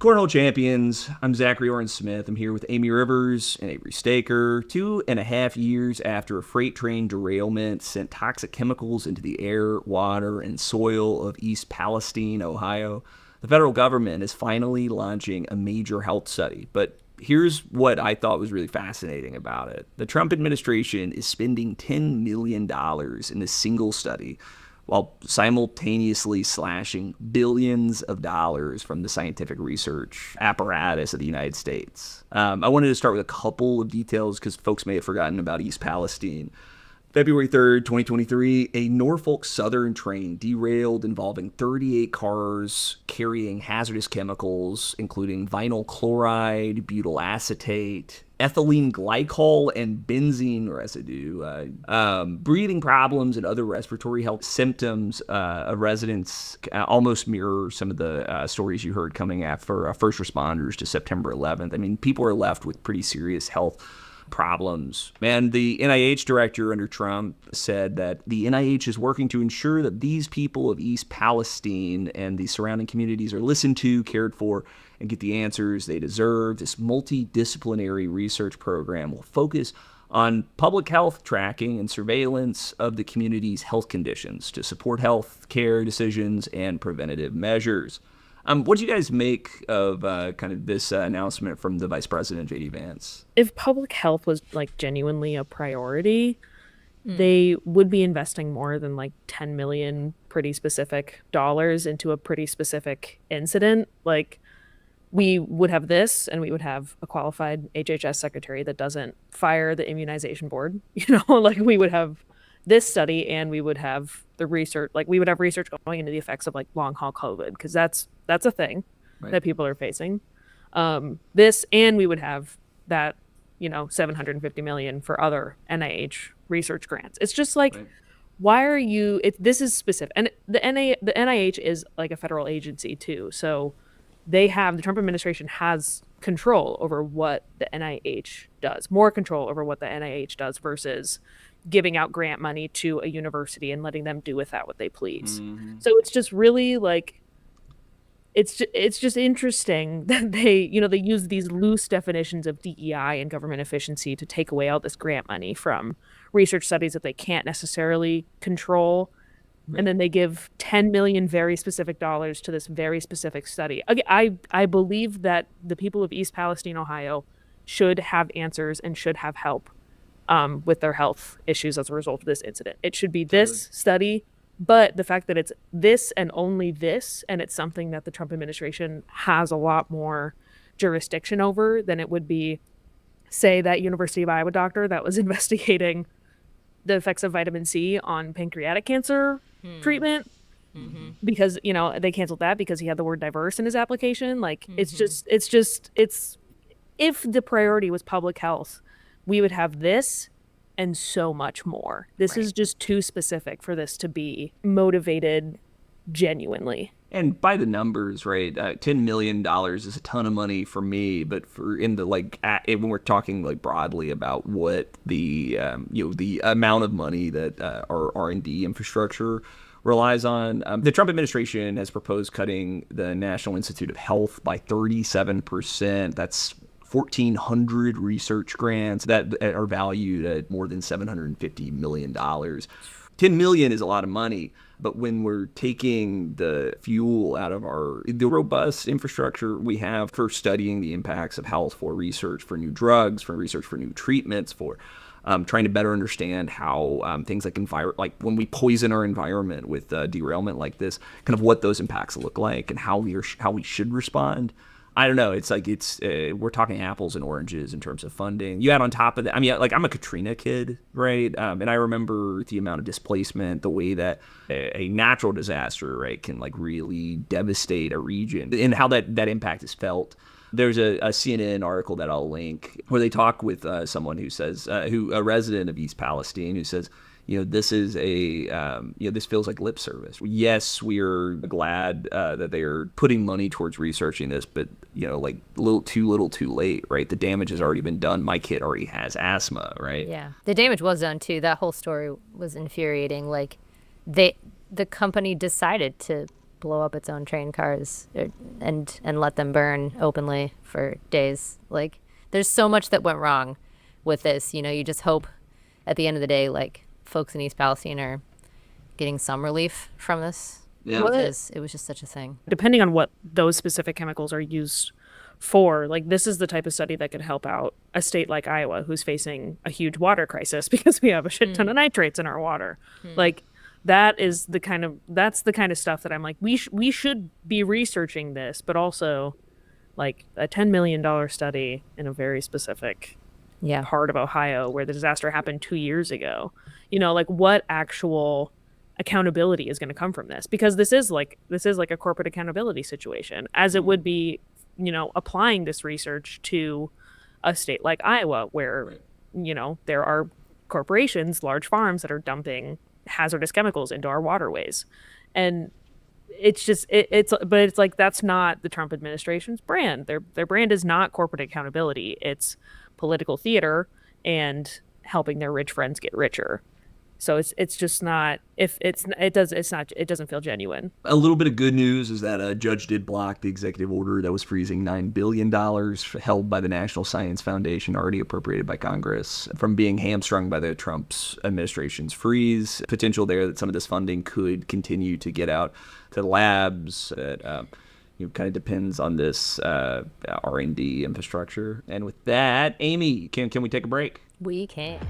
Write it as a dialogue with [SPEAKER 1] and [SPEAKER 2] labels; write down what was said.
[SPEAKER 1] Cornhole Champions. I'm Zachary Oren Smith. I'm here with Amie Rivers and Avery Staker. 2.5 years after a freight train derailment sent toxic chemicals into the air, water, and soil of East Palestine, Ohio, the federal government is finally launching a major health study. But here's what I thought was really fascinating about it. The Trump administration is spending $10 million in a single study, while simultaneously slashing billions of dollars from the scientific research apparatus of the United States. I wanted to start with a couple of details because folks may have forgotten about East Palestine. February 3rd, 2023, a Norfolk Southern train derailed involving 38 cars carrying hazardous chemicals, including vinyl chloride, butyl acetate, ethylene glycol, and benzene residue. Breathing problems and other respiratory health symptoms of residents almost mirror some of the stories you heard coming after first responders to September 11th. I mean, people are left with pretty serious health problems. Man, the NIH director under Trump said that the NIH is working to ensure that these people of East Palestine and the surrounding communities are listened to, cared for, and get the answers they deserve. This multidisciplinary research program will focus on public health tracking and surveillance of the community's health conditions to support health care decisions and preventative measures. What do you guys make of kind of this announcement from the Vice President, J.D. Vance?
[SPEAKER 2] If public health was like genuinely a priority, they would be investing more than like 10 million pretty specific dollars into a pretty specific incident. Like, we would have this, and we would have a qualified HHS secretary that doesn't fire the immunization board. Like, we would have this study, and we would have the research. Like, we would have research going into the effects of like long haul COVID, because that's a thing that people are facing. This, and we would have that, $750 million for other NIH research grants. It's just like, why are you? This is specific, and the NIH is like a federal agency too, so the Trump administration has control over what the NIH does, more control over what the NIH does versus giving out grant money to a university and letting them do with that what they please. So it's just really like, it's just interesting that they use these loose definitions of DEI and government efficiency to take away all this grant money from research studies that they can't necessarily control. And then they give 10 million very specific dollars to this very specific study. I believe that the people of East Palestine, Ohio, should have answers and should have help with their health issues as a result of this incident. It should be this study, but the fact that it's this and only this, and it's something that the Trump administration has a lot more jurisdiction over than it would be, say, that University of Iowa doctor that was investigating the effects of vitamin C on pancreatic cancer treatment, because they canceled that because he had the word diverse in his application. Like, it's if the priority was public health, we would have this and so much more. This is just too specific for this to be motivated genuinely.
[SPEAKER 1] And by the numbers, right, $10 million is a ton of money for me, but when we're talking like broadly about what the the amount of money that our R&D infrastructure relies on, the Trump administration has proposed cutting the National Institute of Health by 37%. That's 1,400 research grants that are valued at more than $750 million. $10 million is a lot of money. But when we're taking the fuel out of the robust infrastructure we have for studying the impacts of health, for research for new drugs, for research for new treatments, for trying to better understand how things like when we poison our environment with derailment like this, kind of what those impacts look like and how we should respond. I don't know. It's like we're talking apples and oranges in terms of funding. You add on top of that, I mean, like, I'm a Katrina kid, right? And I remember the amount of displacement, the way that a natural disaster, right, can like really devastate a region, and how that impact is felt. There's a CNN article that I'll link where they talk with someone who says, a resident of East Palestine, who says, this is this feels like lip service. Yes, we're glad that they are putting money towards researching this, but, like, little too late, right? The damage has already been done. My kid already has asthma, right?
[SPEAKER 3] Yeah. The damage was done, too. That whole story was infuriating. Like, the company decided to blow up its own train cars and let them burn openly for days. Like, there's so much that went wrong with this. You know, you just hope at the end of the day, like, folks in East Palestine are getting some relief from this.
[SPEAKER 1] Yeah.
[SPEAKER 3] Because it was just such a thing.
[SPEAKER 2] Depending on what those specific chemicals are used for, like, this is the type of study that could help out a state like Iowa, who's facing a huge water crisis because we have a shit ton of nitrates in our water. Like, that's the kind of stuff that I'm like, we should be researching this, but also, like, a $10 million study in a very specific part of Ohio where the disaster happened 2 years ago. You know, like, what actual accountability is going to come from this? Because this is like a corporate accountability situation, as it would be, you know, applying this research to a state like Iowa, where, you know, there are corporations, large farms that are dumping hazardous chemicals into our waterways. And it's just, but it's like, that's not the Trump administration's brand. Their brand is not corporate accountability. It's political theater and helping their rich friends get richer. So it's just not, it doesn't feel genuine.
[SPEAKER 1] A little bit of good news is that a judge did block the executive order that was freezing $9 billion held by the National Science Foundation, already appropriated by Congress, from being hamstrung by the Trump's administration's freeze. Potential there that some of this funding could continue to get out to labs that kind of depends on this R&D infrastructure. And with that, Amie, can we take a break?
[SPEAKER 3] We can.